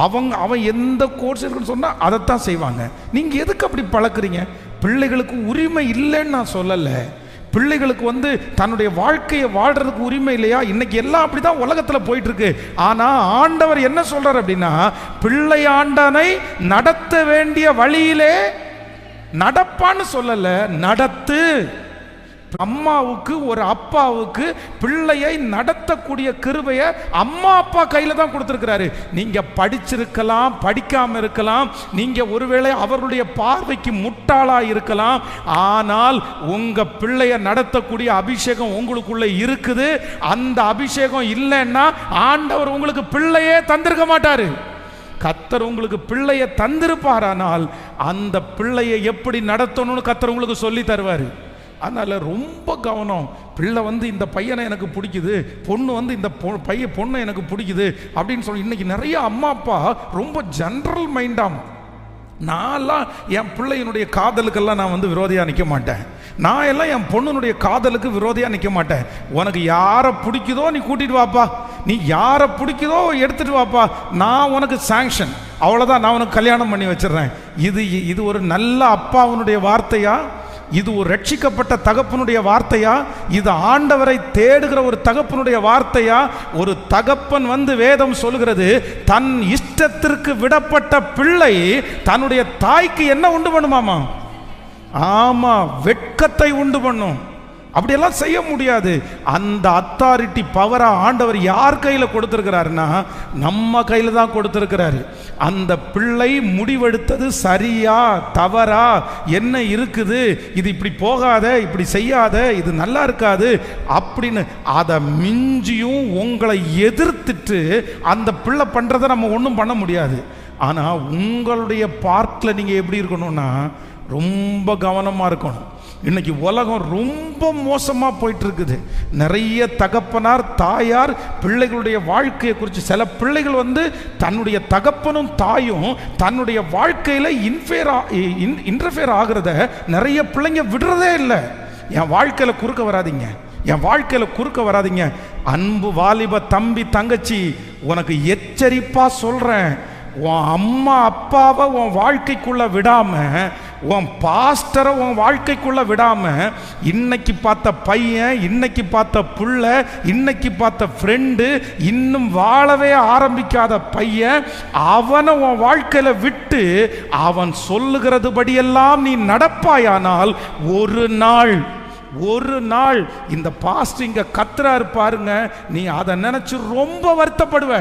அவன் எந்த கோர்ஸ் இருக்குன்னு சொன்னால் அதைத்தான் செய்வாங்க. நீங்கள் எதுக்கு அப்படி பழக்கிறீங்க? பிள்ளைகளுக்கு உரிமை இல்லைன்னு நான் சொல்லலை. பிள்ளைகளுக்கு தன்னுடைய வாழ்க்கையை வாழ்றதுக்கு உரிமை இல்லையா? இன்னைக்கு எல்லாம் அப்படிதான் உலகத்தில் போயிட்டு இருக்கு. ஆனா ஆண்டவர் என்ன சொல்றார் அப்படின்னா, பிள்ளை ஆண்டனை நடத்த வேண்டிய வழியிலே நடப்பான்னு சொல்லல, நடத்து. அம்மாவுக்கு ஒரு அப்பாவுக்கு பிள்ளையை நடத்தக்கூடிய கிருபையை அம்மா அப்பா கையில தான் கொடுத்திருக்கிறாரு. நீங்க படிச்சிருக்கலாம், படிக்காம இருக்கலாம், நீங்க ஒருவேளை அவர்களுடைய பார்வைக்கு முட்டாளா இருக்கலாம், ஆனால் உங்க பிள்ளையை நடத்தக்கூடிய அபிஷேகம் உங்களுக்குள்ள இருக்குது. அந்த அபிஷேகம் இல்லைன்னா ஆண்டவர் உங்களுக்கு பிள்ளையே தந்திருக்க மாட்டாரு. கர்த்தர் உங்களுக்கு பிள்ளையை தந்திருப்பாரானால் அந்த பிள்ளையை எப்படி நடத்தணும்னு கர்த்தர் உங்களுக்கு சொல்லி தருவார். அதனால் ரொம்ப கவனம். பிள்ளை இந்த பையனை எனக்கு பிடிக்குது, பொண்ணு இந்த பொண்ணை எனக்கு பிடிக்குது அப்படின்னு சொல்லி இன்றைக்கி நிறைய அம்மா அப்பா ரொம்ப ஜென்ரல் மைண்டாம். நான்லாம் என் பிள்ளையினுடைய காதலுக்கெல்லாம் நான் விரோதியாக நிற்க மாட்டேன். நான் எல்லாம் என் பொண்ணுனுடைய காதலுக்கு விரோதியாக நிற்க மாட்டேன். உனக்கு யாரை பிடிக்குதோ நீ கூட்டிகிட்டு வாப்பா, நீ யாரை பிடிக்குதோ எடுத்துகிட்டு வாப்பா, நான் உனக்கு சாங்ஷன், அவ்வளோதான், நான் உனக்கு கல்யாணம் பண்ணி வச்சிடுறேன். இது ஒரு நல்ல அப்பாவுனுடைய வார்த்தையா? இது ஒரு ரட்சிக்கப்பட்ட தகப்பனுடைய வார்த்தையா? இது ஆண்டவரை தேடுகிற ஒரு தகப்பனுடைய வார்த்தையா? ஒரு தகப்பன் வேதம் சொல்கிறது, தன் இஷ்டத்திற்கு விடப்பட்ட பிள்ளை தன்னுடைய தாய்க்கு என்ன உண்டு பண்ணுமாமா? ஆமா, வெட்கத்தை உண்டு பண்ணும். அப்படியெல்லாம் செய்ய முடியாது. அந்த அத்தாரிட்டி பவரா ஆண்டவர் யார் கையில் கொடுத்திருக்கிறாருன்னா நம்ம கையில் தான் கொடுத்திருக்கிறாரு. அந்த பிள்ளை முடிவெடுத்தது சரியா தவறா, என்ன இருக்குது, இது இப்படி போகாத, இப்படி செய்யாத, இது நல்லா இருக்காது அப்படின்னு அதை மிஞ்சியும் உங்களை எதிர்த்துட்டு அந்த பிள்ளை பண்றதை நம்ம ஒன்றும் பண்ண முடியாது. ஆனால் உங்களுடைய பார்ட்டில் நீங்கள் எப்படி இருக்கணும்னா ரொம்ப கவனமாக இருக்கணும். இன்னைக்கு உலகம் ரொம்ப மோசமாக போயிட்டு இருக்குது. நிறைய தகப்பனார் தாயார் பிள்ளைகளுடைய வாழ்க்கையை குறித்து, சில பிள்ளைகள் தன்னுடைய தகப்பனும் தாயும் தன்னுடைய வாழ்க்கையில் இன்டர்ஃபியர் ஆகிறத நிறைய பிள்ளைங்க விடுறதே இல்லை. என் வாழ்க்கையில் குறுக்க வராதிங்க, என் வாழ்க்கையில் குறுக்க வராதிங்க. அன்பு வாலிப தம்பி தங்கச்சி, உனக்கு எச்சரிப்பாக சொல்கிறேன், உன் அம்மா அப்பாவை உன் வாழ்க்கைக்குள்ள விடாம, உன் பாஸ்டரை உன் வாழ்க்கைக்குள்ள விடாம, இன்னைக்கு பார்த்த பையன், இன்னைக்கு பார்த்த புள்ள, இன்னைக்கு பார்த்த ஃப்ரெண்டு, இன்னும் வாழவே ஆரம்பிக்காத பையன், அவனை உன் வாழ்க்கையில விட்டு அவன் சொல்லுகிறது படியெல்லாம் நீ நடப்பாயானால் ஒரு நாள் இந்த பாஸ்டர் இங்க கத்துறாரு பாருங்க, நீ அதை நினைச்சு ரொம்ப வருத்தப்படுவ.